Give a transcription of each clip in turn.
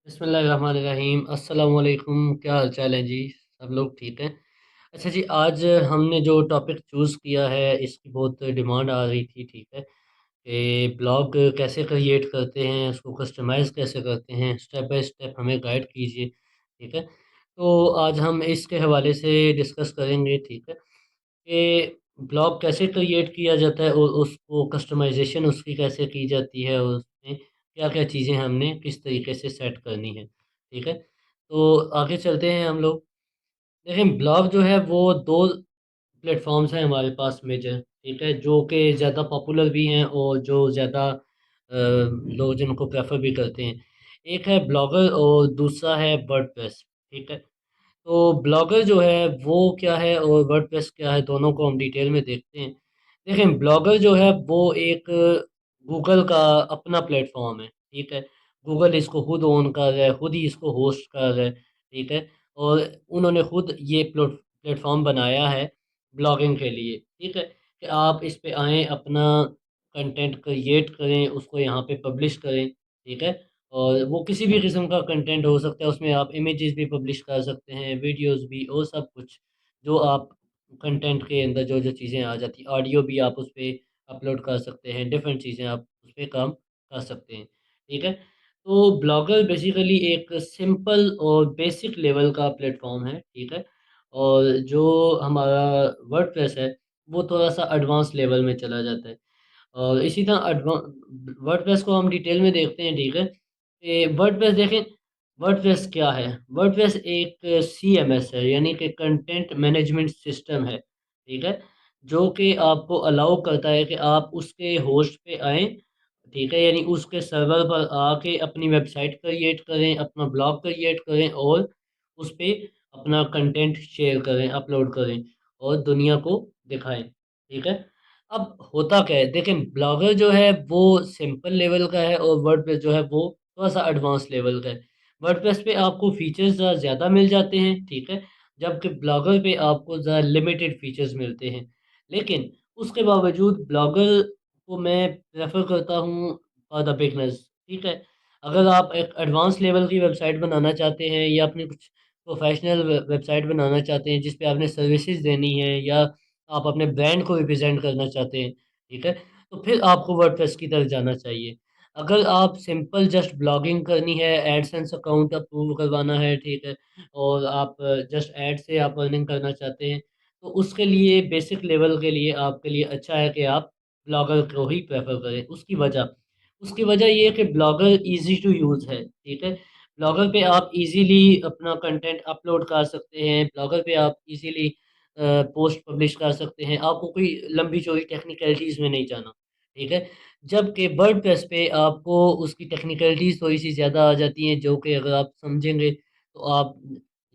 बिस्मिल्लाहिर्रहमानिर्रहीम। अस्सलाम वालेकुम। क्या हाल चाल है जी? सब लोग ठीक हैं? अच्छा जी, आज हमने जो टॉपिक चूज़ किया है इसकी बहुत डिमांड आ रही थी, ठीक है, कि ब्लॉग कैसे क्रिएट करते हैं, उसको कस्टमाइज़ कैसे करते हैं, स्टेप बाय स्टेप हमें गाइड कीजिए, ठीक है। तो आज हम इसके हवाले से डिस्कस करेंगे, ठीक है, कि ब्लॉग कैसे क्रिएट किया जाता है और उसको कस्टमाइज़ेशन उसकी कैसे की जाती है और उसमें क्या-क्या चीज़ें हमने किस तरीके से सेट करनी है, ठीक है। तो आगे चलते हैं हम लोग। देखिए, ब्लॉग जो है वो 2 प्लेटफ़ॉर्म्स हैं हमारे पास मेजर, ठीक है, जो कि ज़्यादा पॉपुलर भी हैं और जो ज़्यादा लोग जिनको प्रेफ़र भी करते हैं। एक है ब्लॉगर और दूसरा है वर्डप्रेस, ठीक है। तो ब्लॉगर जो है वो क्या है और वर्डप्रेस क्या है, दोनों को हम डिटेल में देखते हैं। देखिए, ब्लॉगर जो है वो एक गूगल का अपना प्लेटफ़ॉर्म है, ठीक है। गूगल इसको खुद ओन कर रहा है, खुद ही इसको होस्ट कर रहा है, ठीक है। और उन्होंने खुद ये प्लेटफ़ॉर्म बनाया है ब्लॉगिंग के लिए, ठीक है, कि आप इस पे आएँ, अपना कंटेंट क्रिएट करें, उसको यहाँ पे पब्लिश करें, ठीक है। और वो किसी भी किस्म का कंटेंट हो सकता है, उसमें आप इमेजेस भी पब्लिश कर सकते हैं, वीडियोस भी और सब कुछ, जो आप कंटेंट के अंदर जो-जो चीज़ें आ जाती हैं, ऑडियो भी आप उस पे अपलोड कर सकते हैं, डिफरेंट चीज़ें आप उस पे काम कर सकते हैं, ठीक है। तो ब्लॉगर बेसिकली एक सिंपल और बेसिक लेवल का प्लेटफ़ॉर्म है, ठीक है। और जो हमारा वर्डप्रेस है, वो थोड़ा-सा एडवांस लेवल में चला जाता है। और इसी तरह वर्डप्रेस को हम डिटेल में देखते हैं, ठीक है। कि वर्डप्रेस देखें, वर्डप्रेस क्या है? वर्डप्रेस एक सीएमएस है, यानी कि कंटेंट मैनेजमेंट सिस्टम है, ठीक है, जो कि आपको अलाउ करता है कि आप उसके होस्ट पे आएँ, ठीक है, यानी उसके सर्वर पर आके अपनी वेबसाइट क्रिएट करें, अपना ब्लॉग क्रिएट करें और उस पे अपना कंटेंट शेयर करें, अपलोड करें और दुनिया को दिखाएँ, ठीक है। अब होता क्या है, देखें, ब्लॉगर जो है वो सिंपल लेवल का है और वर्डप्रेस जो है वो थोड़ा-सा एडवांस लेवल का है। वर्डप्रेस पे आपको फीचर्स ज़रा ज़्यादा मिल जाते हैं, ठीक है, जबकि ब्लॉगर पे आपको ज़रा लिमिटेड फीचर्स मिलते हैं। लेकिन उसके बावजूद ब्लॉगर को मैं प्रेफ़र करता हूँ फॉर द बिगिनर्स, ठीक है। अगर आप एक एडवांस लेवल की वेबसाइट बनाना चाहते हैं या अपनी कुछ प्रोफ़ेशनल वेबसाइट बनाना चाहते हैं जिस पे आपने सर्विसेज़ देनी है या आप अपने ब्रांड को रिप्रेज़ेंट करना चाहते हैं, ठीक है? तो फिर आपको वर्डप्रेस की तरफ जाना चाहिए। अगर आप सिंपल जस्ट ब्लॉगिंग करनी है, एडसेंस अकाउंट अप्रूव करवाना है, ठीक है? और आप जस्ट ऐड से आप अर्निंग करना चाहते हैं, तो उसके लिए बेसिक लेवल के लिए आपके लिए अच्छा है कि आप ब्लॉगर को ही प्रेफ़र करें। उसकी वजह ये है कि ब्लॉगर ईज़ी टू यूज़ है, ठीक है? ब्लॉगर पे आप ईज़िली अपना कंटेंट अपलोड कर सकते हैं, ब्लॉगर पे आप ईज़िली पोस्ट पब्लिश कर सकते हैं, आपको कोई लंबी-चौड़ी टेक्निकलिटीज़ में नहीं जाना, ठीक है? जबकि वर्डप्रेस पे आपको उसकी टेक्निकलिटीज़ थोड़ी-सी ज़्यादा आ जाती हैं, जो कि अगर आप समझेंगे तो आप,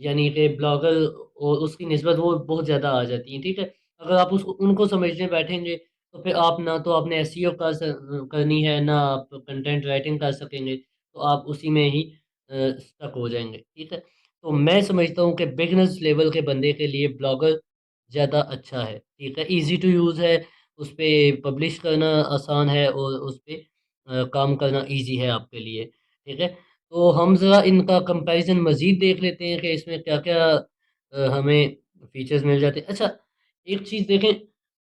यानी कि ब्लॉगर और उसकी निस्बत वो बहुत ज़्यादा आ जाती हैं, ठीक है? अगर आप उसको उनको समझने बैठेंगे तो फिर आप ना तो आपने एसईओ करनी है, ना आप कंटेंट राइटिंग कर सकेंगे, तो आप उसी में ही स्टक हो जाएँगे, ठीक है? तो मैं समझता हूँ कि बिगिनर्स लेवल के बंदे के लिए ब्लॉगर ज़्यादा अच्छा है, ठीक है? ईज़ी टू यूज़ है, उसपे पब्लिश करना आसान है और उसपे काम करना ईज़ी है आपके लिए, ठीक है? तो हम ज़रा इनका कंपैरिज़न मज़ीद देख लेते हैं कि इसमें क्या-क्या हमें फीचर्स मिल जाते हैं। अच्छा, एक चीज़ देखें,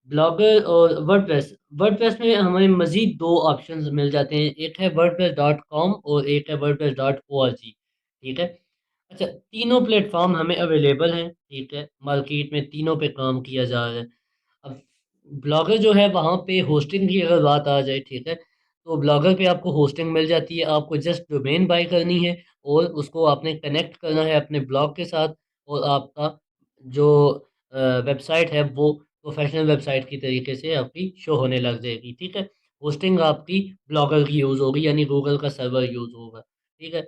ब्लॉगर और वर्डप्रेस, वर्डप्रेस में हमें मज़ीद 2 ऑप्शंस मिल जाते हैं, एक है वर्डप्रेस डॉट कॉम और एक है वर्डप्रेस डॉट ओआरजी, ठीक है? अच्छा, तीनों प्लेटफ़ॉर्म हमें अवेलेबल हैं, ठीक है? मार्केट में तीनों पे काम किया जा रहा है। अब ब्लॉगर जो है वहाँ पे होस्टिंग की अगर बात आ जाए, ठीक है? तो ब्लॉगर पे आपको होस्टिंग मिल जाती है, आपको जस्ट डोमेन बाय करनी है और उसको आपने कनेक्ट करना है अपने ब्लॉग के साथ और आपका जो वेबसाइट है वो प्रोफ़ेशनल वेबसाइट की तरीके से आपकी शो होने लग जाएगी, ठीक है? होस्टिंग आपकी ब्लॉगर की यूज़ होगी, यानी गूगल का सर्वर यूज़ होगा, ठीक है?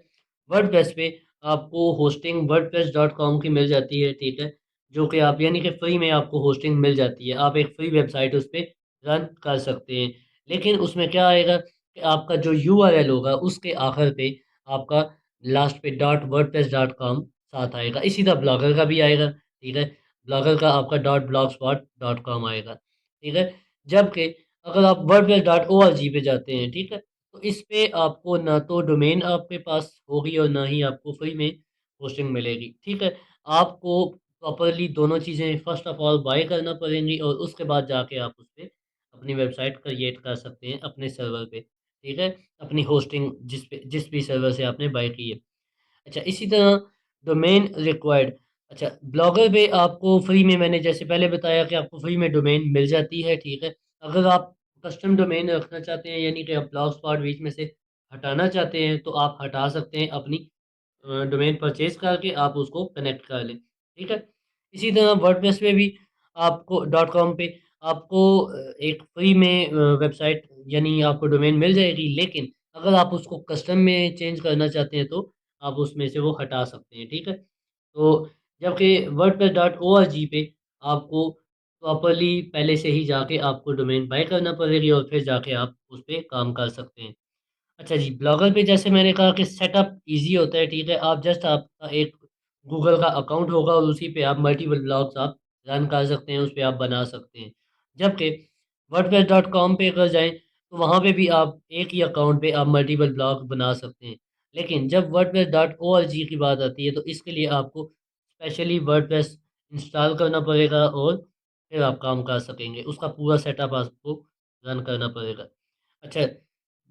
वर्डप्रेस पे आपको होस्टिंग वर्डप्रेस.com की मिल जाती है, ठीक है? जो कि आप, यानी कि फ्री में आपको होस्टिंग मिल जाती है। आप एक फ्री वेबसाइट उस पे रन कर सकते हैं। लेकिन उसमें क्या आएगा कि आपका जो यूआरएल होगा उसके आखिर पे आपका लास्ट पे डॉट वर्डप्रेस डॉट कॉम साथ आएगा। इसी तरह ब्लॉगर का भी आएगा, ठीक है? ब्लॉगर का आपका डॉट ब्लॉगस्पॉट डॉट कॉम आएगा, ठीक है? जबकि अगर आप वर्डप्रेस डॉट ओआरजी पे जाते हैं, ठीक है? तो इस पे आपको ना तो डोमेन आपके पास होगी और ना ही आपको फ्री में होस्टिंग मिलेगी, ठीक है। आपको प्रॉपरली दोनों चीज़ें फ़र्स्ट ऑफ ऑल बाय करना पड़ेंगी और उसके बाद जाके आप उस पे अपनी वेबसाइट क्रिएट कर सकते हैं अपने सर्वर पे, ठीक है। अपनी होस्टिंग जिस भी सर्वर से आपने बाय की है। अच्छा, इसी तरह डोमेन रिक्वायर्ड। अच्छा, ब्लॉगर पे आपको फ्री में, मैंने जैसे पहले बताया कि आपको फ्री में डोमेन मिल जाती है, ठीक है। अगर आप कस्टम डोमेन रखना चाहते हैं, यानी कि आप ब्लॉग स्पॉट बीच में से हटाना चाहते हैं, तो आप हटा सकते हैं अपनी डोमेन परचेज करके आप उसको कनेक्ट कर लें, ठीक है। इसी तरह वर्डप्रेस पे भी आपको डॉट कॉम पे आपको एक फ्री में वेबसाइट यानी आपको डोमेन मिल जाएगी, लेकिन अगर आप उसको कस्टम में चेंज करना चाहते हैं तो आप उसमें से वो हटा सकते हैं, ठीक है। तो जबकि WordPress dot O R G पे आपको प्रॉपरली पहले से ही जाके आपको डोमेन बाय करना पड़ेगी और फिर जाके आप उस पर काम कर सकते हैं। अच्छा जी, ब्लॉगर पे जैसे मैंने कहा कि सेटअप इजी होता है, ठीक है। आप जस्ट आपका एक गूगल का अकाउंट होगा और उसी पे आप मल्टीपल ब्लॉग्स आप रन कर सकते हैं, उस पे आप बना सकते हैं। जबकि वर्डप्रेस डॉट कॉम पे अगर जाएं तो वहाँ पे भी आप एक ही अकाउंट पे आप मल्टीपल ब्लॉग बना सकते हैं। लेकिन जब WordPress dot O R G की बात आती है तो इसके लिए आपको स्पेशली वर्डप्रेस इंस्टॉल करना पड़ेगा और फिर आप काम कर सकेंगे। उसका पूरा सेटअप आपको रन करना पड़ेगा। अच्छा,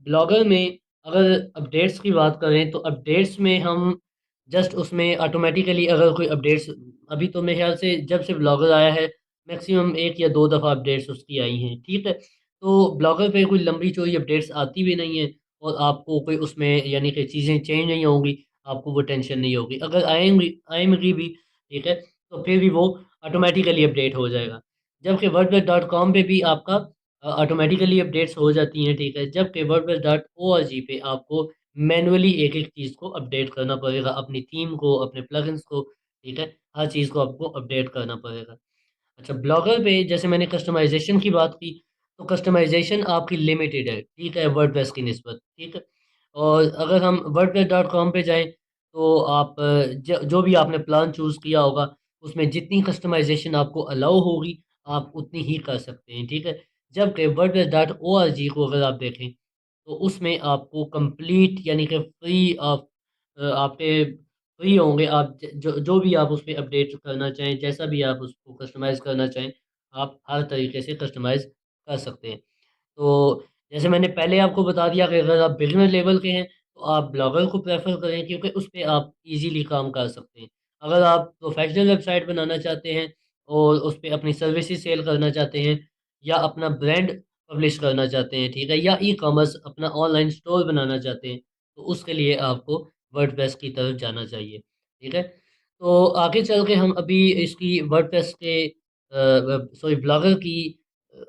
ब्लॉगर में अगर अपडेट्स की बात करें तो अपडेट्स में हम जस्ट उसमें ऑटोमेटिकली अगर कोई अपडेट्स, अभी तो मेरे ख्याल से जब से ब्लॉगर आया है मैक्सिमम एक या दो दफ़ा अपडेट्स उसकी आई हैं, ठीक है। तो ब्लॉगर पे कोई लंबी चौड़ी अपडेट्स आती भी नहीं है और आपको कोई उसमें यानी कि चीज़ें चेंज नहीं होंगी, आपको वो टेंशन नहीं होगी। अगर आएंगी आएंगी भी, ठीक है, तो फिर भी वो ऑटोमेटिकली अपडेट हो जाएगा। जबकि वर्डप्रेस डॉट कॉम पे भी आपका ऑटोमेटिकली अपडेट्स हो जाती हैं, ठीक है। जबकि WordPress dot O R G पे आपको मैनुअली एक एक चीज़ को अपडेट करना पड़ेगा, अपनी थीम को, अपने प्लगइन्स को, ठीक है। हर चीज़ को आपको अपडेट करना पड़ेगा। अच्छा, ब्लॉगर पे जैसे मैंने कस्टमाइजेशन की बात की, तो कस्टमाइजेशन आपकी लिमिटेड है, ठीक है, वर्डप्रेस की निस्बत, ठीक है। और अगर हम वर्डप्रेस डॉट कॉम पे जाएं तो आप जो भी आपने प्लान चूज़ किया होगा उसमें जितनी कस्टमाइजेशन आपको अलाउ होगी आप उतनी ही कर सकते हैं, ठीक है। जबकि WordPress dot O R G को अगर आप देखें तो उसमें आपको कंप्लीट यानी कि फ्री ऑफ आपके फ्री होंगे। आप जो भी आप उस पर अपडेट करना चाहें, जैसा भी आप उसको कस्टमाइज़ करना चाहें, आप हर तरीके से कस्टमाइज़ कर सकते हैं। तो जैसे मैंने पहले आपको बता दिया कि अगर आप बिगिनर लेवल के हैं तो आप ब्लॉगर को प्रेफर करें, क्योंकि उस पे आप इजीली काम कर सकते हैं। अगर आप प्रोफेशनल वेबसाइट बनाना चाहते हैं और उस पे अपनी सर्विसेज सेल करना चाहते हैं या अपना ब्रांड पब्लिश करना चाहते हैं, ठीक है, या ई कॉमर्स अपना ऑनलाइन स्टोर बनाना चाहते हैं, तो उसके लिए आपको वर्डप्रेस की तरफ जाना चाहिए, ठीक है। तो आगे चल के हम अभी इसकी वर्डप्रेस के सॉरी ब्लॉगर की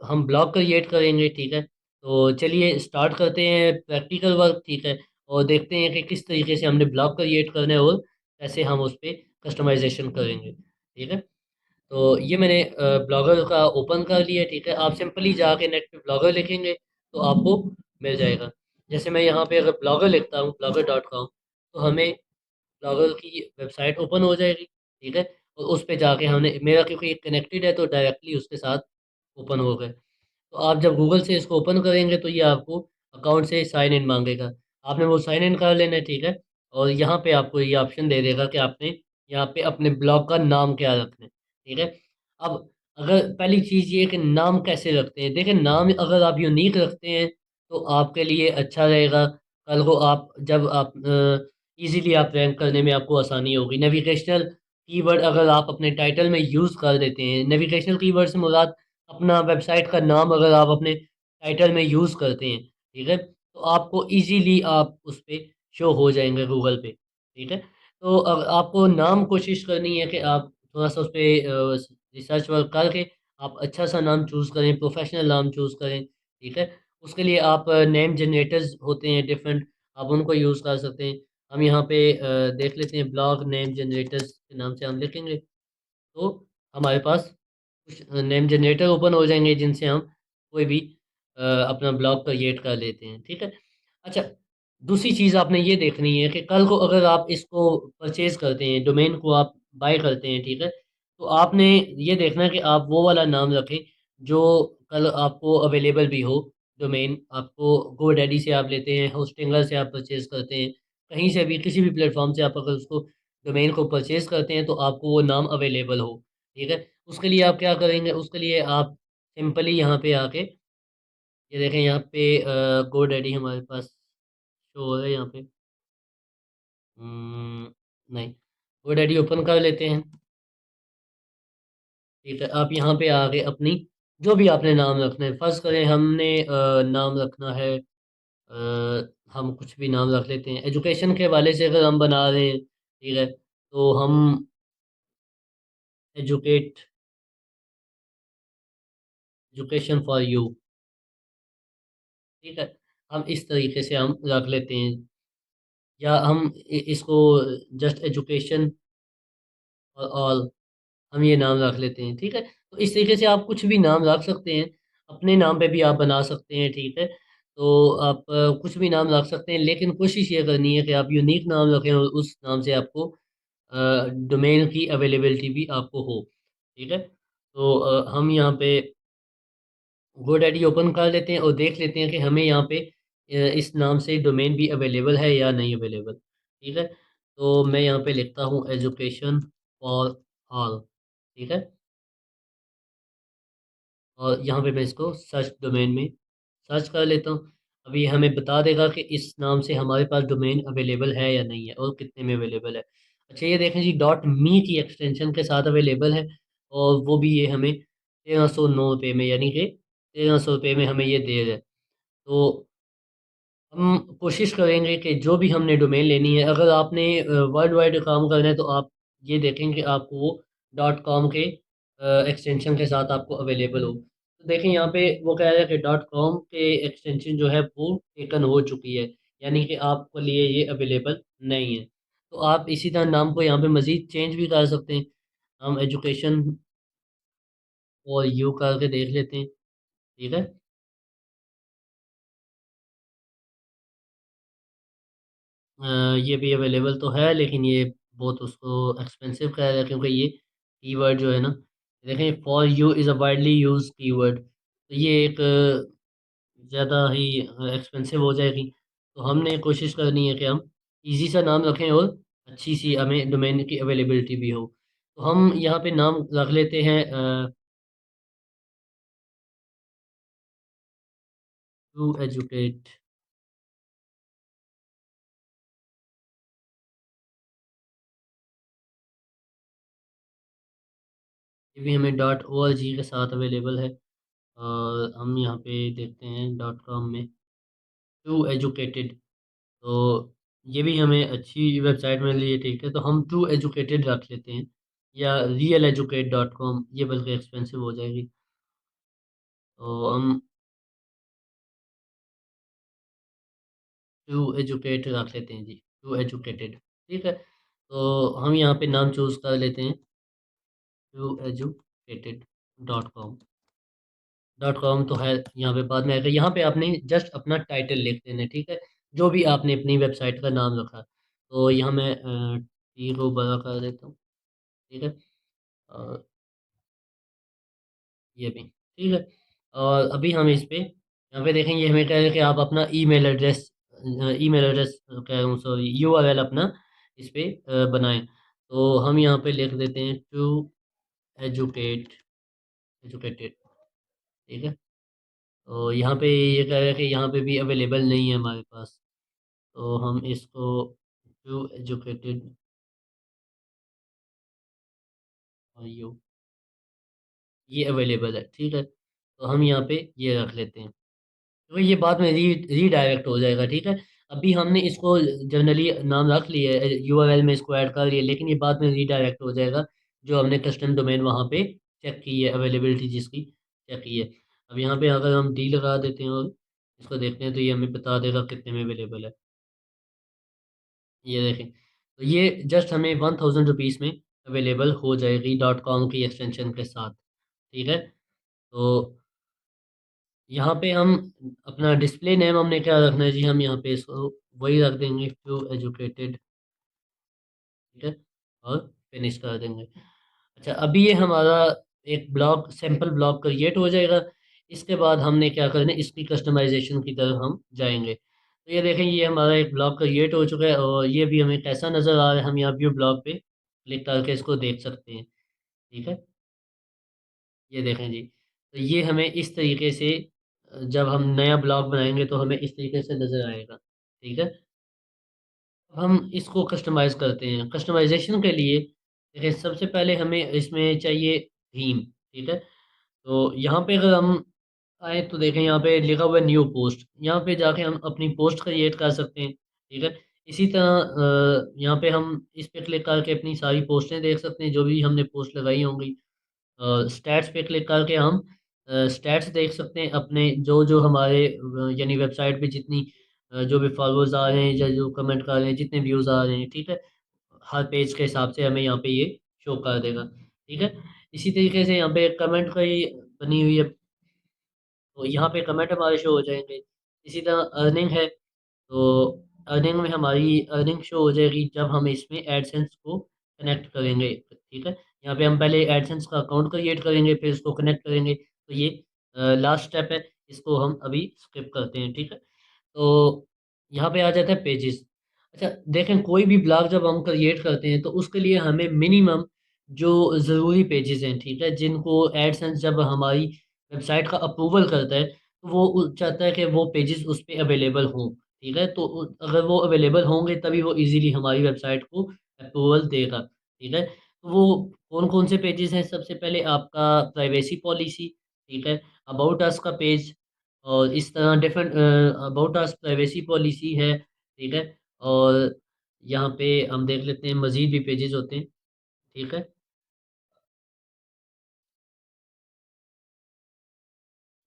हम ब्लॉग क्रिएट करेंगे, ठीक है। तो चलिए स्टार्ट करते हैं प्रैक्टिकल वर्क, ठीक है, और देखते हैं कि किस तरीके से हमने ब्लॉग क्रिएट करना है और कैसे हम उस पर कस्टमाइजेशन करेंगे, ठीक है। तो ये मैंने ब्लॉगर का ओपन कर लिया, ठीक है। आप सिंपली जाके नेट पे ब्लॉगर लिखेंगे तो आपको मिल जाएगा। जैसे मैं यहाँ पे अगर ब्लॉगर लिखता हूँ ब्लॉगर डॉट कॉम तो हमें ब्लॉगर की वेबसाइट ओपन हो जाएगी, ठीक है। और उस पे जाके हमने, मेरा क्योंकि कनेक्टेड है तो डायरेक्टली उसके साथ ओपन हो गए। तो आप जब गूगल से इसको ओपन करेंगे तो ये आपको अकाउंट से साइन इन मांगेगा, आपने वो साइन इन कर लेना है, ठीक है। और यहाँ पे आपको ये ऑप्शन दे देगा कि आपने यहाँ पे अपने ब्लॉग का नाम क्या रखना है, ठीक है। अब अगर पहली चीज़ ये है कि नाम कैसे रखते हैं, देखिए नाम अगर आप यूनिक रखते हैं तो आपके लिए अच्छा रहेगा। कल को आप जब आप इजीली आप रैंक करने में आपको आसानी होगी। नेविगेशनल कीवर्ड अगर आप अपने टाइटल में यूज़ कर देते हैं, नेविगेशनल कीवर्ड से मुराद अपना वेबसाइट का नाम अगर आप अपने टाइटल में यूज़ करते हैं, ठीक है, तो आपको इजीली आप उस पे शो हो जाएंगे गूगल पे, ठीक है। तो आपको नाम कोशिश करनी है कि आप थोड़ा सा उस पर रिसर्च वर्क करके आप अच्छा सा नाम चूज़ करें, प्रोफेशनल नाम चूज़ करें, ठीक है। उसके लिए आप नेम जनरेटर्स होते हैं डिफरेंट, आप उनको यूज़ कर सकते हैं। हम यहाँ पे देख लेते हैं, ब्लॉग नेम जनरेटर्स के नाम से हम लिखेंगे तो हमारे पास कुछ नेम जनरेटर ओपन हो जाएंगे जिनसे हम कोई भी अपना ब्लॉग क्रिएट कर लेते हैं, ठीक है। अच्छा, दूसरी चीज़ आपने ये देखनी है कि कल को अगर आप इसको परचेज करते हैं, डोमेन को आप बाय करते हैं, ठीक है, तो आपने ये देखना है कि आप वो वाला नाम रखें जो कल आपको अवेलेबल भी हो डोमेन आपको GoDaddy से आप लेते हैं, होस्टिंगर से आप परचेज़ करते हैं, कहीं से भी किसी भी प्लेटफॉर्म से आप अगर उसको डोमेन को परचेज़ करते हैं तो आपको वो नाम अवेलेबल हो, ठीक है। उसके लिए आप क्या करेंगे, उसके लिए आप सिंपली यहाँ पे आके, ये देखें यहाँ पे GoDaddy हमारे पास शो हो रहा है यहाँ पे। नहीं, GoDaddy ओपन कर लेते हैं, ठीक है। आप यहाँ पे आके अपनी जो भी आपने नाम रखना है, फर्ज करें हमने नाम रखना है, हम कुछ भी नाम रख लेते हैं एजुकेशन के हवाले से अगर हम बना रहे हैं, ठीक है, तो हम एजुकेट एजुकेशन फॉर यू, ठीक है, हम इस तरीके से हम रख लेते हैं, या हम इसको जस्ट एजुकेशन और ऑल, हम ये नाम रख लेते हैं, ठीक है। तो इस तरीके से आप कुछ भी नाम रख सकते हैं, अपने नाम पे भी आप बना सकते हैं, ठीक है। तो आप कुछ भी नाम रख सकते हैं, लेकिन कोशिश ये करनी है कि आप यूनिक नाम रखें और उस नाम से आपको डोमेन की अवेलेबिलिटी भी आपको हो, ठीक है। तो हम यहाँ पे GoDaddy ओपन कर लेते हैं और देख लेते हैं कि हमें यहाँ पे इस नाम से डोमेन भी अवेलेबल है या नहीं अवेलेबल, ठीक है। तो मैं यहाँ पे लिखता हूँ एजुकेशन फॉर ऑल, ठीक है, और यहाँ पे मैं इसको सर्च डोमेन में सर्च कर लेता हूँ। अभी हमें बता देगा कि इस नाम से हमारे पास डोमेन अवेलेबल है या नहीं है और कितने में अवेलेबल है। अच्छा, ये देखें जी, डॉट मी की एक्सटेंशन के साथ अवेलेबल है, और वो भी ये हमें 1309 रुपये में, यानी कि 1300 रुपये में हमें ये दे रहा है। तो हम कोशिश करेंगे कि जो भी हमने डोमेन लेनी है, अगर आपने वर्ल्ड वाइड काम करना है तो आप ये देखें कि आपको वो डॉट कॉम के एक्सटेंशन के साथ आपको अवेलेबल हो। तो देखें यहाँ पे वो कह रहा है कि डॉट कॉम के एक्सटेंशन जो है वो टेकन हो चुकी है, यानी कि आपके लिए ये अवेलेबल नहीं है। तो आप इसी तरह नाम को यहाँ पे मज़ीद चेंज भी कर सकते हैं। हम एजुकेशन और यू करके देख लेते हैं, ठीक है। अ, ये भी अवेलेबल तो है, लेकिन ये बहुत उसको एक्सपेंसिव कह रहा है, क्योंकि ये कीवर्ड जो है ना, देखें, for you is a widely use keyword, तो ये एक ज़्यादा ही एक्सपेंसिव हो जाएगी। तो हमने कोशिश करनी है कि हम इजी सा नाम रखें और अच्छी सी हमें डोमेन की अवेलेबिलिटी भी हो। तो हम यहाँ पे नाम रख लेते हैं टू एजुकेट, ये भी हमें डॉट ओ आर जी के साथ अवेलेबल है, और हम यहाँ पे देखते हैं डॉट कॉम में टू एजुकेटेड, तो ये भी हमें अच्छी वेबसाइट मिल रही है, ठीक है। तो हम टू एजुकेटेड रख लेते हैं, या realeducate.com, ये बल्कि एक्सपेंसिव हो जाएगी, तो हम टू एजुकेट रख लेते हैं जी, टू एजुकेटेड, ठीक है। तो हम यहाँ पे नाम चूज़ कर लेते हैं to educated dot com. Dot com तो है, यहाँ पे बाद में आएगा, यहाँ पे आपने जस्ट अपना टाइटल लिख देना है, ठीक है, जो भी आपने अपनी वेबसाइट का नाम रखा। तो यहाँ मैं टी को बड़ा कर देता हूँ, ठीक है, और ये भी ठीक है। और अभी हम इस पे यहाँ पे देखेंगे, ये हमें कह रहे हैं कि आप अपना ईमेल एड्रेस कह रहा हूँ, सॉरी, यूआरएल अपना इस पे बनाएं। तो हम यहाँ पे लिख देते हैं टू एजुकेट एजुकेटेड, ठीक है। तो यहाँ पे ये कह रहा है कि यहाँ पे भी अवेलेबल नहीं है हमारे पास, तो हम इसको टू एजुकेटेड और यू, ये अवेलेबल है, ठीक है। तो हम यहाँ पे ये रख लेते हैं, तो ये बाद में रीडायरेक्ट हो जाएगा, ठीक है। अभी हमने इसको जनरली नाम रख लिया है, यूआरएल में इसको ऐड कर लिया, लेकिन ये बाद में रीडायरेक्ट हो जाएगा, जो हमने कस्टम डोमेन वहाँ पे चेक की है, अवेलेबिलिटी जिसकी चेक की है। अब यहाँ पे अगर हम डी लगा देते हैं और इसको देखते हैं, तो ये हमें बता देगा कितने में अवेलेबल है। ये देखें, तो ये जस्ट हमें 1000 रुपीज़ में अवेलेबल हो जाएगी डॉट कॉम की एक्सटेंशन के साथ, ठीक है। तो यहाँ पे हम अपना डिस्प्ले नेम हमने क्या रखना है जी, हम यहाँ पे इसको वही रख देंगे, टू एजुकेटेड, ठीक है, और फिनिश कर देंगे। अच्छा, अभी ये हमारा एक ब्लॉग, सैम्पल ब्लॉग क्रिएट हो जाएगा। इसके बाद हमने क्या करना है, इसकी कस्टमाइजेशन की तरफ हम जाएंगे। तो ये देखें, ये हमारा एक ब्लॉग क्रिएट हो चुका है और ये भी हमें कैसा नज़र आ रहा है, हम यहाँ व्यू ब्लॉग पे क्लिक करके इसको देख सकते हैं। ठीक है, ये देखें जी। तो ये हमें इस तरीके से जब हम नया ब्लॉग बनाएंगे तो हमें इस तरीके से नज़र आएगा। ठीक है, अब हम इसको कस्टमाइज़ करते हैं। कस्टमाइजेशन के लिए देखिए, सबसे पहले हमें इसमें चाहिए थीम। ठीक है, तो यहाँ पे अगर हम आए तो देखें, यहाँ पे लिखा हुआ है न्यू पोस्ट, यहाँ पे जाके हम अपनी पोस्ट क्रिएट कर सकते हैं। ठीक है, इसी तरह यहाँ पे हम इस पे क्लिक करके अपनी सारी पोस्टें देख सकते हैं जो भी हमने पोस्ट लगाई होंगी। स्टैट्स पे क्लिक करके हम स्टैट्स देख सकते हैं अपने, जो जो हमारे यानी वेबसाइट पे जितनी जो भी फॉलोअर्स आ रहे हैं या जो कमेंट कर रहे हैं, जितने व्यूज़ आ रहे हैं। ठीक है, हर पेज के हिसाब से हमें यहाँ पे ये शो कर देगा। ठीक है, इसी तरीके से यहाँ पे कमेंट का ही बनी हुई है, तो यहाँ पे कमेंट हमारे शो हो जाएंगे। इसी तरह अर्निंग है, तो अर्निंग में हमारी अर्निंग शो हो जाएगी जब हम इसमें एडसेंस को कनेक्ट करेंगे। ठीक है, यहाँ पे हम पहले एडसेंस का अकाउंट क्रिएट करेंगे, फिर इसको कनेक्ट करेंगे। तो ये लास्ट स्टेप है, इसको हम अभी स्किप करते हैं। ठीक है, तो यहाँ पे आ जाता है पेजेस। अच्छा, देखें, कोई भी ब्लॉग जब हम क्रिएट करते हैं तो उसके लिए हमें मिनिमम जो ज़रूरी पेजेस हैं, ठीक है, जिनको एडसेंस जब हमारी वेबसाइट का अप्रूवल करता है तो वो चाहता है कि वो पेजेस उस पर अवेलेबल हों। ठीक है, तो अगर वो अवेलेबल होंगे तभी वो इजीली हमारी वेबसाइट को अप्रूवल देगा। ठीक है, तो वो कौन कौन से पेजेस हैं? सबसे पहले आपका प्राइवेसी पॉलिसी। ठीक है, अबाउट अस का पेज, और इस तरह different about us privacy policy है। ठीक है, और यहाँ पे हम देख लेते हैं मजीद भी पेजेस होते हैं। ठीक है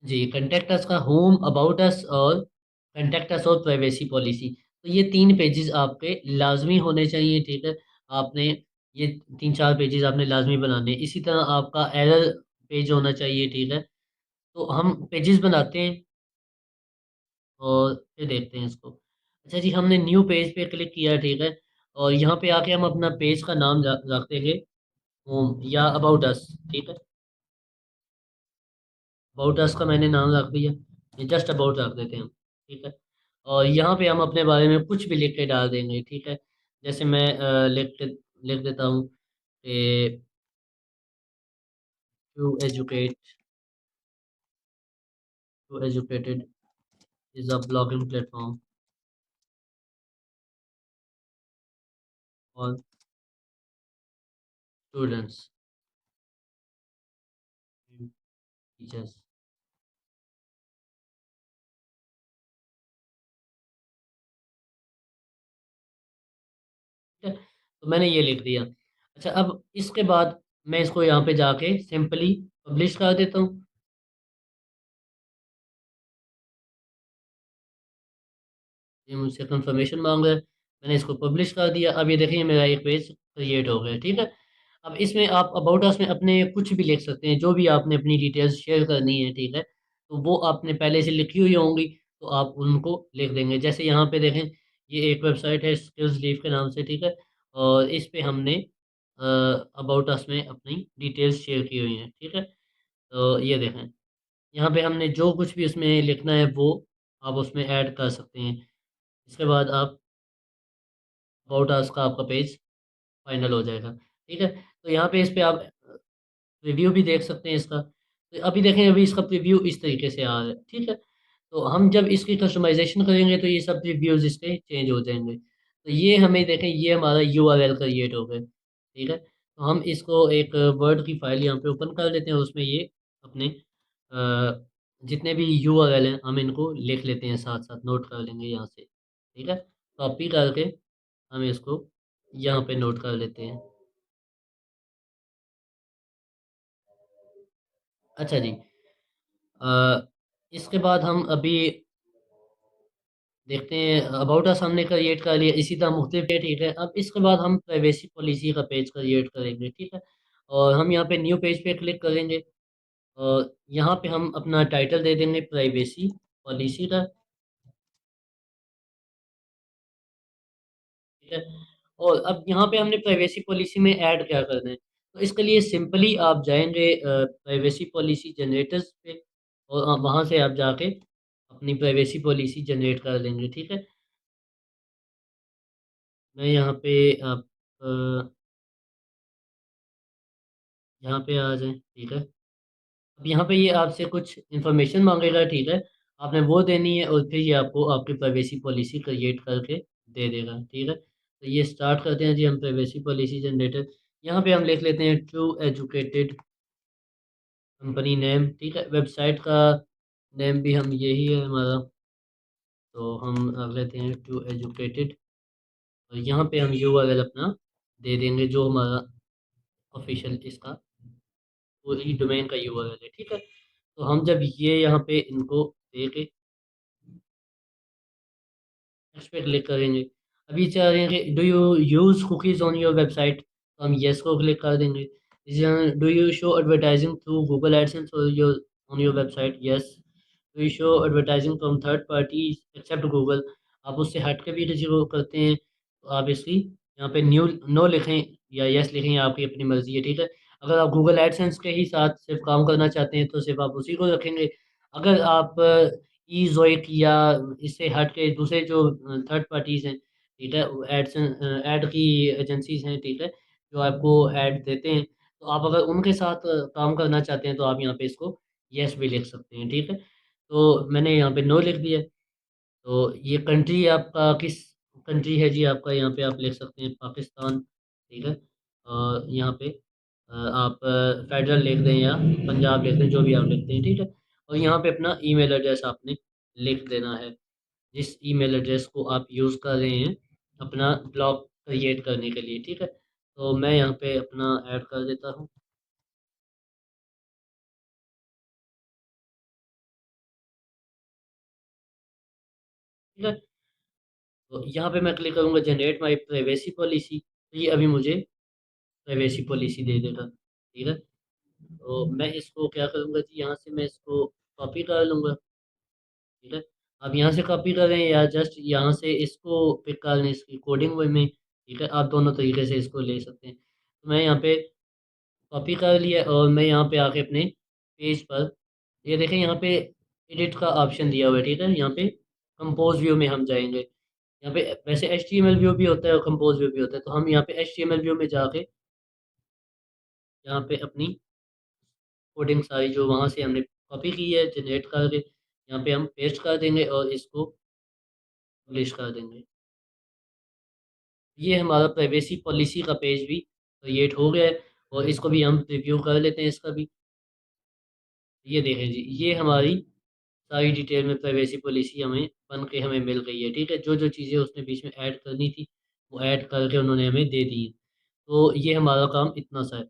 जी, कंटेक्ट अस का होम, अबाउट अस और कंटेक्ट अस और प्राइवेसी पॉलिसी, तो ये तीन पेजेस आपके लाजमी होने चाहिए। ठीक है, आपने ये तीन चार पेजेस आपने लाजमी बनाने हैं। इसी तरह आपका एरर पेज होना चाहिए। ठीक है, तो हम पेजेस बनाते हैं और फिर देखते हैं इसको। अच्छा जी, हमने न्यू पेज पे क्लिक किया। ठीक है, और यहाँ पे आके हम अपना पेज का नाम रख देंगे होम या अबाउट अस। ठीक है, अबाउट अस का मैंने नाम रख दिया, ये जस्ट अबाउट रख देते हैं हम। ठीक है, और यहाँ पे हम अपने बारे में कुछ भी लिख के डाल देंगे। ठीक है, जैसे मैं लिख देता हूँ कि to educate to educated is a blogging platform for students and teachers. ठीक है, तो मैंने ये लिख दिया। अच्छा, अब इसके बाद मैं इसको यहाँ पे जाके सिंपली पब्लिश कर देता हूँ। ये मुझसे कंफर्मेशन मांग रहा है, मैंने इसको पब्लिश कर दिया। अब ये देखिए, मेरा एक पेज क्रिएट हो गया। ठीक है, अब इसमें आप अबाउट अस में अपने कुछ भी लिख सकते हैं, जो भी आपने अपनी डिटेल्स शेयर करनी है। ठीक है, तो वो आपने पहले से लिखी हुई होंगी, तो आप उनको लिख देंगे। जैसे यहाँ पे देखें, ये एक वेबसाइट है स्किल्स लीव के नाम से। ठीक है, और इस पे हमने अबाउट अस में अपनी डिटेल्स शेयर की हुई हैं। ठीक है, तो ये देखें, यहाँ पे हमने जो कुछ भी उसमें लिखना है वो आप उसमें ऐड कर सकते हैं। इसके बाद आप अबाउट अस का आपका पेज फाइनल हो जाएगा। ठीक है, तो यहाँ पे इस पे आप रिव्यू भी देख सकते हैं इसका। तो अभी देखें, अभी इसका प्रीव्यू इस तरीके से आ रहा है। ठीक है, तो हम जब इसकी कस्टमाइजेशन करेंगे तो ये सब रिव्यूज़ इसके चेंज हो जाएंगे। तो ये हमें देखें, ये हमारा यूआरएल क्रिएट हो गया। ठीक है, तो हम इसको एक वर्ड की फाइल यहाँ पे ओपन कर लेते हैं, उसमें ये अपने जितने भी यूआरएल हैं हम इनको लिख लेते हैं, साथ साथ नोट कर लेंगे यहाँ से। ठीक है, कॉपी करके हम इसको यहाँ पे नोट कर लेते हैं। अच्छा जी, अ, इसके बाद हम अभी देखते हैं, अबाउट अस हमने क्रिएट कर लिया, इसी तरह मुख्तलिफ है। ठीक है, अब इसके बाद हम प्राइवेसी पॉलिसी का पेज क्रिएट करेंगे। ठीक है, और हम यहाँ पे न्यू पेज पे क्लिक करेंगे और यहाँ पे हम अपना टाइटल दे देंगे प्राइवेसी पॉलिसी का। ठीक है, और अब यहाँ पे हमने प्राइवेसी पॉलिसी में ऐड क्या करना है, तो इसके लिए सिंपली आप जाएंगे प्राइवेसी पॉलिसी जनरेटर्स पे। और वहाँ से आप जाके अपनी प्राइवेसी पॉलिसी जनरेट कर देंगे, ठीक है। मैं यहाँ पे आप यहाँ पे आ जाएं, ठीक है। अब यहाँ पे ये आपसे कुछ इन्फॉर्मेशन मांगेगा, ठीक है। आपने वो देनी है और फिर ये आपको आपकी प्राइवेसी पॉलिसी क्रिएट करके दे देगा, ठीक है। तो ये स्टार्ट करते हैं जी हम प्राइवेसी पॉलिसी जनरेटर। यहाँ पे हम लिख लेते हैं ट्रू एजुकेटेड कंपनी नेम, ठीक है। वेबसाइट का नेम भी हम यही है हमारा, तो हम रख लेते हैं टू एजुकेटेड। और यहाँ पे हम यूआरएल अपना दे देंगे जो हमारा ऑफिशियल इसका पूरी डोमेन का यूआरएल है, ठीक है। तो हम जब ये यहाँ पे इनको दे के नेक्स्ट पे क्लिक करेंगे। अभी चाह रहे हैं कि do you use cookies on your website, तो हम येस को क्लिक कर देंगे। Do you show advertising through Google AdSense on your website, yes. Do you show advertising from third party except Google, आप उससे हट के भी किसी को करते हैं तो आप इसकी यहाँ पे न्यू नो लिखें या यस लिखें, आपकी अपनी मर्जी है, ठीक है। अगर आप गूगल एडसेंस के ही साथ सिर्फ काम करना चाहते हैं तो सिर्फ आप उसी को रखेंगे। अगर आप ई जोइक या इससे हट के दूसरे जो थर्ड पार्टीज हैं, ठीक है, एड्स ऐड की एजेंसीज हैं, ठीक है, जो आपको ऐड देते हैं, तो आप अगर उनके साथ काम करना चाहते हैं तो आप यहाँ पे इसको यस भी लिख सकते हैं, ठीक है। तो मैंने यहाँ पे नो लिख दिया। तो ये कंट्री आपका किस कंट्री है जी आपका, यहाँ पे आप लिख सकते हैं पाकिस्तान, ठीक है। और यहाँ पे आप फेडरल लिख दें या पंजाब लिख दें, जो भी आप लिखते हैं, ठीक है। और यहाँ पे अपना ईमेल एड्रेस आपने लिख देना है, जिस ईमेल एड्रेस को आप यूज़ कर रहे हैं अपना ब्लॉग क्रिएट करने के लिए, ठीक है। तो मैं यहाँ पे अपना ऐड कर देता हूँ, ठीक है। तो यहाँ पे मैं क्लिक करूँगा जनरेट माई प्राइवेसी पॉलिसी, तो ये अभी मुझे प्राइवेसी पॉलिसी दे देगा, ठीक है। तो मैं इसको क्या करूँगा जी, यहाँ से मैं इसको कॉपी कर लूँगा, ठीक है। आप यहाँ से कॉपी करें या जस्ट यहाँ से इसको पिक कर लें इसकी कोडिंग वे में, ठीक है। आप दोनों तरीके से इसको ले सकते हैं। तो मैं यहाँ पे कॉपी कर लिया और मैं यहाँ पे आके अपने पेज पर ये देखें, यहाँ पे एडिट का ऑप्शन दिया हुआ है, ठीक है। यहाँ पे कंपोज व्यू में हम जाएंगे। यहाँ पे वैसे H T M L view भी होता है और कंपोज व्यू भी होता है, तो हम यहाँ पे H T M L view में जाके यहाँ पे अपनी कोडिंग सारी जो वहाँ से हमने कॉपी की है जनरेट करके यहाँ पे हम पेस्ट कर देंगे और इसको पब्लिश कर देंगे। ये हमारा प्राइवेसी पॉलिसी का पेज भी क्रिएट हो गया है और इसको भी हम रिव्यू कर लेते हैं इसका भी। ये देखें जी, ये हमारी सारी डिटेल में प्राइवेसी पॉलिसी हमें बन के हमें मिल गई है, ठीक है। जो जो चीज़ें उसने बीच में ऐड करनी थी वो ऐड करके उन्होंने हमें दे दी है। तो ये हमारा काम इतना सा है।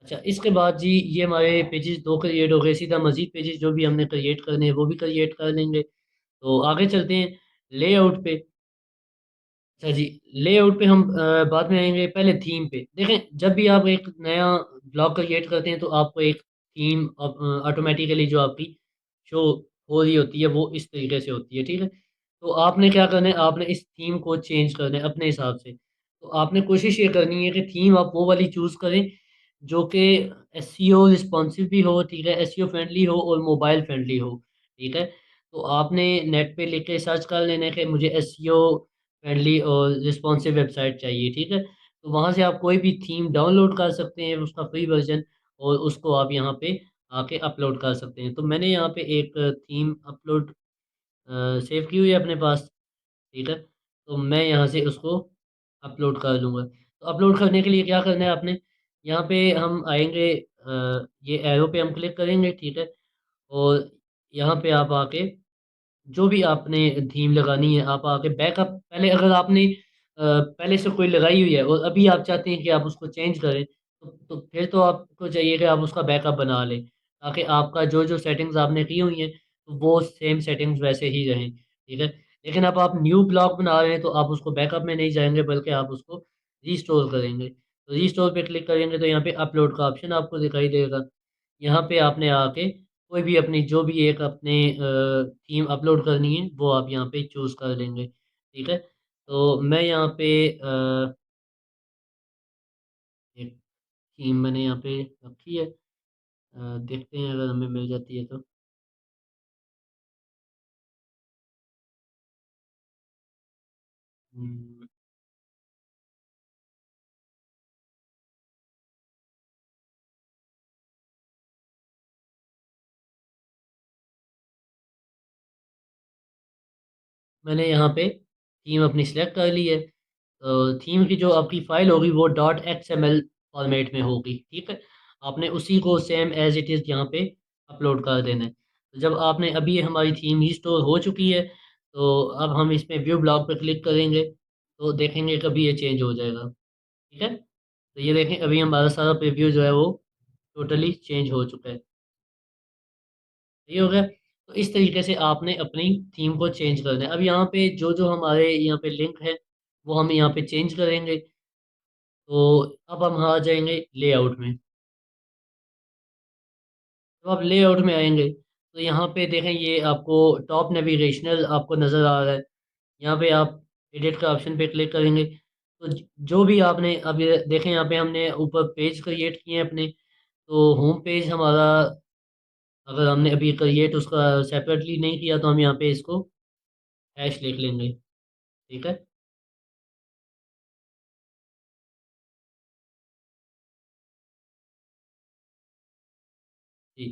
अच्छा, इसके बाद जी ये हमारे पेजेस दो क्रिएट हो गए, सीधा मजीद पेजेस जो भी हमने क्रिएट करने हैं वो भी क्रिएट कर लेंगे। तो आगे चलते हैं लेआउट पे। अच्छा जी, लेआउट पे हम बाद में आएंगे, पहले थीम पे देखें। जब भी आप एक नया ब्लॉग क्रिएट करते हैं तो आपको एक थीम ऑटोमेटिकली जो आपकी शो हो रही होती है वो इस तरीके से होती है, ठीक है। तो आपने क्या करना है, आपने इस थीम को चेंज करना है अपने हिसाब से। तो आपने कोशिश ये करनी है कि थीम आप वो वाली चूज़ करें जो कि एसईओ रिस्पॉन्सिव भी हो, ठीक है, एसईओ फ्रेंडली हो और मोबाइल फ्रेंडली हो, ठीक है। तो आपने नेट पे लिख के सर्च कर लेना है कि मुझे एसईओ फ्रेंडली और रिस्पॉन्सिव वेबसाइट चाहिए, ठीक है। तो वहाँ से आप कोई भी थीम डाउनलोड कर सकते हैं उसका फ्री वर्जन, और उसको आप यहाँ पे आके अपलोड कर सकते हैं। तो मैंने यहाँ पे एक थीम अपलोड सेव की हुई है अपने पास, ठीक है। तो मैं यहाँ से उसको अपलोड कर लूँगा। तो अपलोड करने के लिए क्या करना है आपने, यहाँ पे हम आएंगे, ये एरो पे हम क्लिक करेंगे, ठीक है। और यहाँ पे आप आके जो भी आपने थीम लगानी है आप आके बैकअप, पहले अगर आपने पहले से कोई लगाई हुई है और अभी आप चाहते हैं कि आप उसको चेंज करें, तो फिर तो आपको चाहिए कि आप उसका बैकअप बना लें ताकि आपका जो जो सेटिंग्स आपने की हुई हैं तो वो सेम सेटिंग्स वैसे ही रहें, ठीक है। लेकिन अब आप न्यू ब्लॉग बना रहे हैं तो आप उसको बैकअप में नहीं जाएंगे बल्कि आप उसको रीस्टोर करेंगे। तो रीस्टोर पे क्लिक करेंगे तो यहाँ पे अपलोड का ऑप्शन आपको दिखाई देगा। यहाँ पे आपने आके कोई भी अपनी जो भी एक अपने थीम अपलोड करनी है वो आप यहाँ पे चूज़ कर लेंगे, ठीक है। तो मैं यहाँ पे एक थीम मैंने यहाँ पे रखी है, देखते हैं अगर हमें मिल जाती है तो। हम्म, मैंने यहाँ पे थीम अपनी सिलेक्ट कर ली है। तो थीम की जो आपकी फाइल होगी वो dot X M L format में होगी, ठीक है। आपने उसी को सेम एज इट इज़ यहाँ पे अपलोड कर देना है। तो जब आपने अभी ये हमारी थीम रिस्टोर हो चुकी है, तो अब हम इसमें व्यू ब्लॉग पर क्लिक करेंगे तो देखेंगे कभी ये चेंज हो जाएगा, ठीक है। तो ये देखें अभी हमारा सारा प्रीव्यू जो है वो टोटली चेंज हो चुका है। ये हो गया। तो इस तरीके से आपने अपनी थीम को चेंज करना है। अब यहाँ पे जो जो हमारे यहाँ पे लिंक है वो हम यहाँ पे चेंज करेंगे। तो अब हम आ जाएंगे लेआउट में। तो आप लेआउट में आएंगे तो यहाँ पे देखें ये आपको टॉप नेविगेशनल आपको नज़र आ रहा है। यहाँ पे आप एडिट का ऑप्शन पे क्लिक करेंगे तो जो भी आपने अब ये देखें यहाँ पे हमने ऊपर पेज क्रिएट किए हैं अपने। तो होम पेज हमारा अगर हमने अभी क्रिएट उसका सेपरेटली नहीं किया तो हम यहाँ पे इसको हैश लिख लेंगे, ठीक है। जी,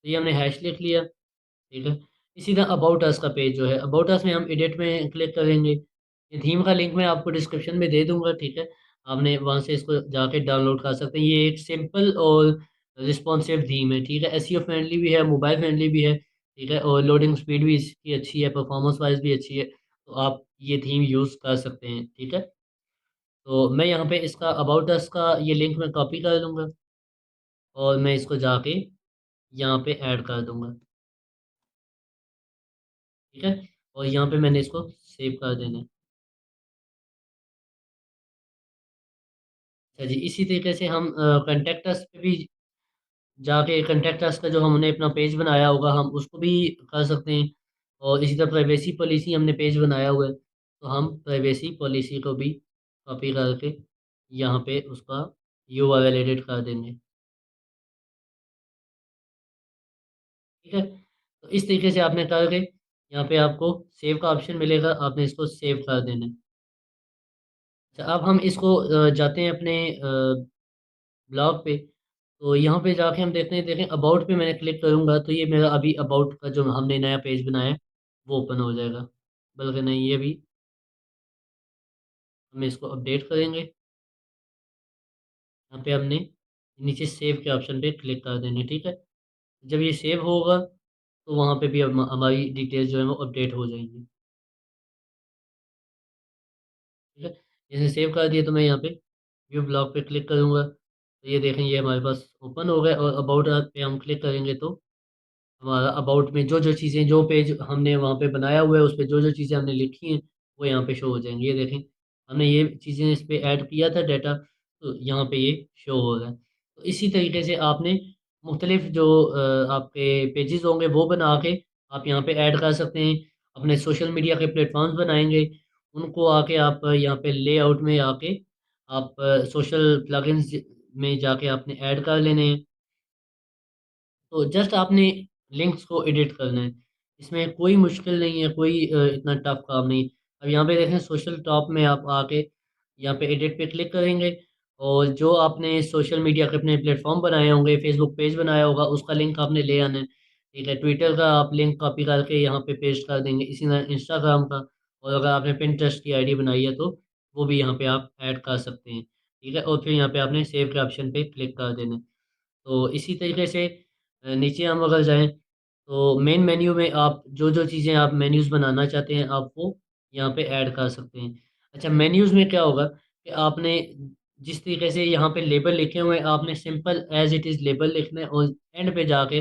तो ये हमने हैश लिख लिया, ठीक है। इसी तरह अबाउट अस का पेज जो है, अबाउट अस में हम एडिट में क्लिक करेंगे। ये थीम का लिंक मैं आपको डिस्क्रिप्शन में दे दूंगा, ठीक है। आपने वहाँ से इसको जाके डाउनलोड कर सकते हैं। ये एक सिंपल और रिस्पॉन्सिव थीम है, ठीक है। एसईओ फ्रेंडली भी है, मोबाइल फ्रेंडली भी है, ठीक है। और लोडिंग स्पीड भी इसकी अच्छी है, परफॉर्मेंस वाइज भी अच्छी है। तो आप ये थीम यूज़ कर सकते हैं, ठीक है। तो मैं यहाँ पे इसका अबाउट अस का ये लिंक मैं कॉपी कर लूँगा और मैं इसको जाके यहाँ पे ऐड कर दूँगा, ठीक है। और यहाँ पे मैंने इसको सेव कर देना है। अच्छा जी, इसी तरीके से हम कंटेक्ट अस पे भी जाके कंटेक्ट अस का जो हमने अपना पेज बनाया होगा हम उसको भी कर सकते हैं। और इसी तरह प्राइवेसी पॉलिसी हमने पेज बनाया हुआ है तो हम प्राइवेसी पॉलिसी को भी कॉपी करके यहाँ पे उसका यूआरएल एडिट कर देंगे, ठीक है। तो इस तरीके से आपने करके यहाँ पे आपको सेव का ऑप्शन मिलेगा, आपने इसको सेव कर देना है। अच्छा, अब हम इसको जाते हैं अपने ब्लॉग पे। तो यहाँ पे जाके हम देखते हैं, देखें अबाउट पे मैंने क्लिक करूँगा तो ये मेरा अभी अबाउट का जो हमने नया पेज बनाया है वो ओपन हो जाएगा। बल्कि नहीं, ये भी हम इसको अपडेट करेंगे। यहाँ पे हमने नीचे सेव के ऑप्शन पे क्लिक कर देंगे, ठीक है। जब ये सेव होगा तो वहाँ पे भी हमारी डिटेल्स जो है वो अपडेट हो जाएंगी, ठीक है। जैसे सेव कर दिया तो मैं यहाँ पे व्यू ब्लॉग पे क्लिक करूँगा तो ये देखें ये हमारे पास ओपन हो गया। और अबाउट पे हम क्लिक करेंगे तो हमारा अबाउट में जो जो चीज़ें जो पेज हमने वहाँ पे बनाया हुआ है उस पर जो जो चीज़ें हमने लिखी हैं वो यहाँ पे शो हो जाएंगी। ये देखें हमने ये चीज़ें इस पे ऐड किया था डाटा, तो यहाँ पे ये शो हो रहा है। तो इसी तरीके से आपने मुख्तलिफ जो आपके पेजेस होंगे वो बना के आप यहाँ पे ऐड कर सकते हैं। अपने सोशल मीडिया के प्लेटफॉर्म्स बनाएंगे, उनको आके आप यहाँ पे लेआउट में आके आप सोशल प्लगइन्स में जाके आपने ऐड कर लेने हैं। तो जस्ट आपने लिंक्स को एडिट करना है, इसमें कोई मुश्किल नहीं है, कोई इतना टफ काम नहीं। अब यहाँ पे देखें सोशल टॉप में आप आके यहाँ पे एडिट पे क्लिक करेंगे और जो आपने सोशल मीडिया के अपने प्लेटफॉर्म बनाए होंगे, फेसबुक पेज बनाया होगा उसका लिंक आपने ले आना है, ठीक है। ट्विटर का आप लिंक कॉपी करके यहाँ पे पेस्ट कर देंगे, इसी तरह इंस्टाग्राम का। और अगर आपने पिंटरेस्ट की आईडी बनाई है तो वो भी यहाँ पे आप ऐड कर सकते हैं, ठीक है। और फिर यहाँ पे आपने सेव के ऑप्शन पे क्लिक कर देना है। तो इसी तरीके से नीचे हम अगर जाएं तो मेन मेन्यू में आप जो जो चीज़ें आप मेन्यूज़ बनाना चाहते हैं आप वो यहाँ पे ऐड कर सकते हैं। अच्छा, मेन्यूज़ में क्या होगा कि आपने जिस तरीके से यहाँ पे लेबल लिखे हुए हैं आपने simple as it is label लिखना है और एंड पे जाके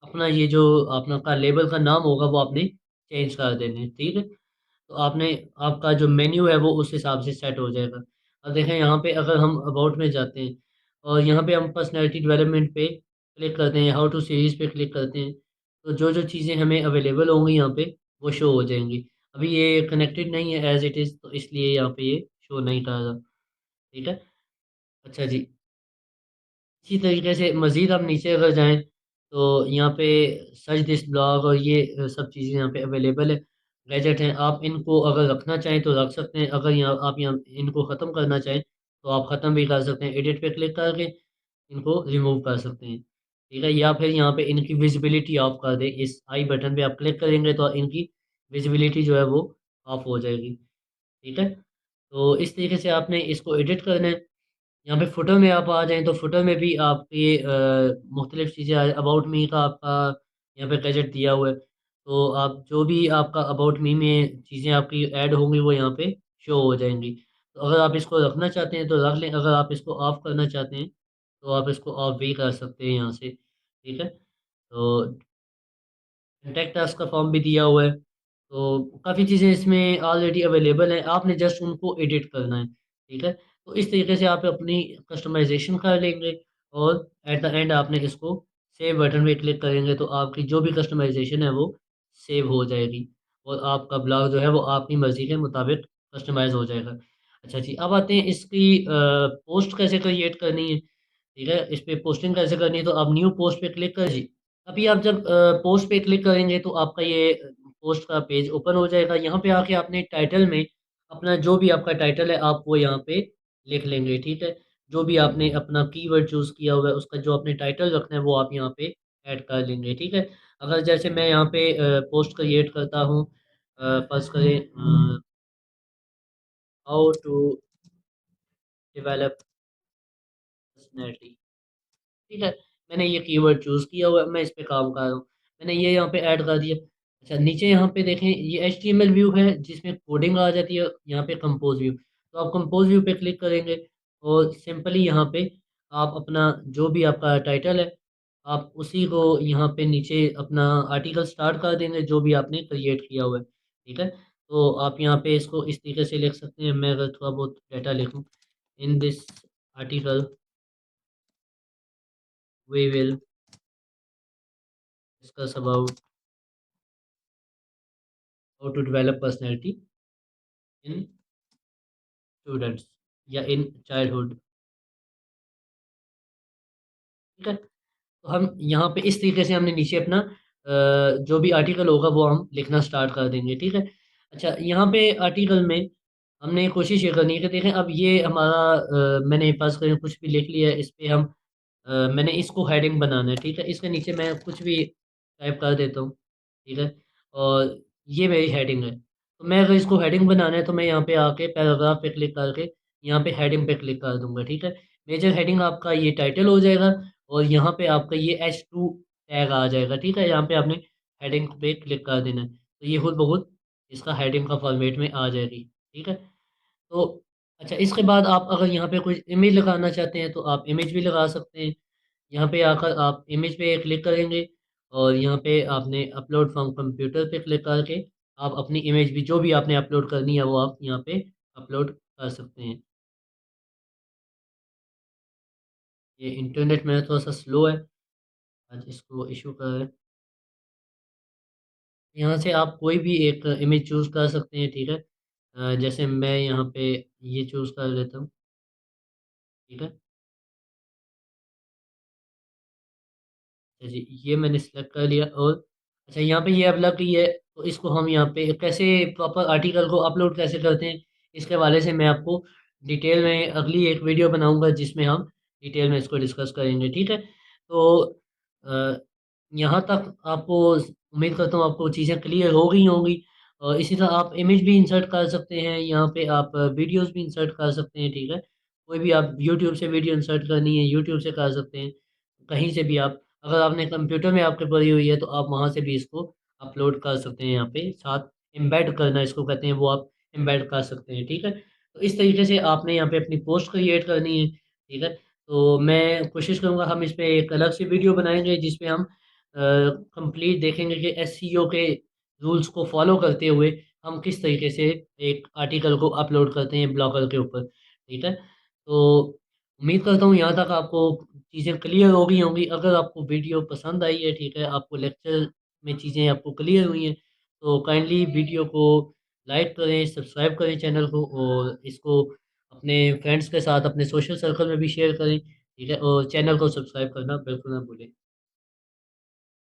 अपना ये जो अपना का लेबल का नाम होगा वो आपने चेंज कर देने हैं, ठीक है। तो आपने आपका जो मेन्यू है वो उस हिसाब से सेट हो जाएगा। अब देखें यहाँ पे अगर हम अबाउट में जाते हैं और यहाँ पे हम पर्सनैलिटी डेवलपमेंट पे क्लिक करते हैं, हाउ टू सीरीज पे क्लिक करते हैं तो जो जो चीज़ें हमें अवेलेबल होंगी यहाँ पे वो शो हो जाएंगी। अभी ये कनेक्टेड नहीं है एज इट इज़ तो इसलिए यहाँ पे ये शो नहीं कर रहा, ठीक है। अच्छा जी, इसी तरीके से मज़ीद हम नीचे अगर जाएँ तो यहाँ पे सर्च दिस ब्लॉग और ये सब चीज़ें यहाँ पे अवेलेबल है। गैजेट हैं, आप इनको अगर रखना चाहें तो रख सकते हैं, अगर यहाँ आप यहाँ इनको ख़त्म करना चाहें तो आप ख़त्म भी कर सकते हैं, एडिट पे क्लिक करके इनको रिमूव कर सकते हैं, ठीक है। या फिर यहाँ पे इनकी विजिबिलिटी ऑफ कर दें, इस आई बटन पे आप क्लिक करेंगे तो इनकी विजिबिलिटी जो है वो ऑफ हो जाएगी, ठीक है। तो इस तरीके से आपने इसको एडिट करना है। यहाँ पे फुटर में आप आ जाएं तो फुटर में भी आपके मुख्तलिफ चीज़ें अबाउट मी का आपका यहाँ पे गैजेट दिया हुआ है, तो आप जो भी आपका अबाउट मी में चीज़ें आपकी ऐड होंगी वो यहाँ पे शो हो जाएंगी। तो अगर आप इसको रखना चाहते हैं तो रख लें, अगर आप इसको ऑफ करना चाहते हैं तो आप इसको ऑफ भी कर सकते हैं यहाँ से, ठीक है। तो कॉन्टैक्ट अस का फॉर्म भी दिया हुआ है, तो काफ़ी चीज़ें इसमें ऑलरेडी अवेलेबल हैं, आपने जस्ट उनको एडिट करना है, ठीक है। तो इस तरीके से आप अपनी कस्टमाइजेशन कर लेंगे और एट द एंड आपने इसको सेव बटन पे क्लिक करेंगे तो आपकी जो भी कस्टमाइजेशन है वो सेव हो जाएगी और आपका ब्लॉग जो है वो आपकी मर्ज़ी के मुताबिक कस्टमाइज़ हो जाएगा। अच्छा जी, अब आते हैं इसकी पोस्ट कैसे क्रिएट करनी है, ठीक है। इस पे पोस्टिंग कैसे करनी है, तो आप न्यू पोस्ट पे क्लिक कर जी। अभी आप जब पोस्ट पे क्लिक करेंगे तो आपका ये पोस्ट का पेज ओपन हो जाएगा। यहाँ पे आके आपने टाइटल में अपना जो भी आपका टाइटल है आप वो यहाँ पे लिख लेंगे, ठीक है। जो भी आपने अपना कीवर्ड चूज़ किया हुआ है उसका जो आपने टाइटल रखना है वो आप यहाँ पे ऐड कर लेंगे, ठीक है। अगर जैसे मैं यहाँ पे पोस्ट क्रिएट करता हूँ, फर्ज करें हाउ टू डेवलप पर्सनैलिटी, ठीक है। मैंने ये कीवर्ड चूज़ किया हुआ है, मैं इस पे काम कर रहा हूँ, मैंने ये यहाँ पे ऐड कर दिया। अच्छा, नीचे यहाँ पे देखें ये HTML व्यू है जिसमें कोडिंग आ जाती है, यहाँ पे कंपोज व्यू, तो आप कंपोज व्यू पे क्लिक करेंगे और सिंपली यहाँ पे आप अपना जो भी आपका टाइटल है आप उसी को यहाँ पे नीचे अपना आर्टिकल स्टार्ट कर देंगे जो भी आपने क्रिएट किया हुआ है, ठीक है। तो आप यहाँ पे इसको इस तरीके से लिख सकते हैं, मैं अगर थोड़ा बहुत डाटा लिखूँ, in this article we will discuss about how to develop personality in students या इन चाइल्डहुड, ठीक है। तो हम यहाँ पे इस तरीके से हमने नीचे अपना जो भी आर्टिकल होगा वो हम लिखना स्टार्ट कर देंगे, ठीक है। अच्छा, यहाँ पे आर्टिकल में हमने कोशिश ये करनी है कि देखें अब ये हमारा मैंने पास करें कुछ भी लिख लिया है, इस पे हम मैंने इसको हेडिंग बनाना है, ठीक है। इसके नीचे मैं कुछ भी टाइप कर देता हूँ, ठीक है। और ये मेरी हेडिंग है, तो मैं अगर इसको हेडिंग बनाना है तो मैं यहाँ पे आके पैराग्राफ पे क्लिक करके यहाँ पे हेडिंग पे क्लिक कर दूंगा, ठीक है। मेजर हेडिंग आपका ये टाइटल हो जाएगा और यहाँ पे आपका ये H2 टैग आ जाएगा, ठीक है। यहाँ पे आपने हेडिंग पे क्लिक कर देना है तो ये खुद ब खुद इसका हेडिंग का फॉर्मेट में आ जाएगी, ठीक है। तो अच्छा, इसके बाद आप अगर यहाँ पे कुछ इमेज लगाना चाहते हैं तो आप इमेज भी लगा सकते हैं। यहाँ पे आकर आप इमेज पे क्लिक करेंगे और यहाँ पे आपने अपलोड फ्रॉम कंप्यूटर पे क्लिक करके आप अपनी इमेज भी जो भी आपने अपलोड करनी है वो आप यहाँ पे अपलोड कर सकते हैं। ये इंटरनेट मेरा थोड़ा सा स्लो है, आज इसको इशू कर रहा है। यहाँ से आप कोई भी एक इमेज चूज़ कर सकते हैं, ठीक है। जैसे मैं यहाँ पे ये चूज़ कर लेता हूँ, ठीक है। अच्छा जी, ये मैंने सेलेक्ट कर लिया और अच्छा यहाँ पे ये अब लग गई है, तो इसको हम यहाँ पे कैसे प्रॉपर आर्टिकल को अपलोड कैसे करते हैं इसके हवाले से मैं आपको डिटेल में अगली एक वीडियो बनाऊंगा जिसमें हम डिटेल में इसको डिस्कस करेंगे, ठीक है। तो अ, यहाँ तक आपको उम्मीद करता हूँ आपको चीज़ें क्लियर हो गई होंगी। और इसी तरह आप इमेज भी इंसर्ट कर सकते हैं, यहाँ पे आप वीडियोस भी इंसर्ट कर सकते हैं, ठीक है। कोई भी आप यूट्यूब से वीडियो इंसर्ट करनी है यूट्यूब से कर सकते हैं, कहीं से भी आप, अगर आपने कंप्यूटर में आपके पड़ी हुई है तो आप वहाँ से भी इसको अपलोड कर सकते हैं, यहाँ पे साथ एम्बेड करना इसको कहते हैं, वो आप एम्बेड कर सकते हैं, ठीक है। तो इस तरीके से आपने यहाँ पे अपनी पोस्ट क्रिएट करनी है, ठीक है। तो मैं कोशिश करूँगा हम इस पे एक अलग से वीडियो बनाएंगे जिसपे हम कंप्लीट देखेंगे कि SEO के रूल्स को फॉलो करते हुए हम किस तरीके से एक आर्टिकल को अपलोड करते हैं ब्लॉगर के ऊपर, ठीक है। तो उम्मीद करता हूँ यहाँ तक आपको चीज़ें क्लियर हो गई होंगी। अगर आपको वीडियो पसंद आई है, ठीक है, आपको लेक्चर में चीज़ें आपको क्लियर हुई हैं तो काइंडली वीडियो को लाइक करें, सब्सक्राइब करें चैनल को और इसको अपने फ्रेंड्स के साथ अपने सोशल सर्कल में भी शेयर करें, ठीक है। और चैनल को सब्सक्राइब करना बिल्कुल ना भूलें।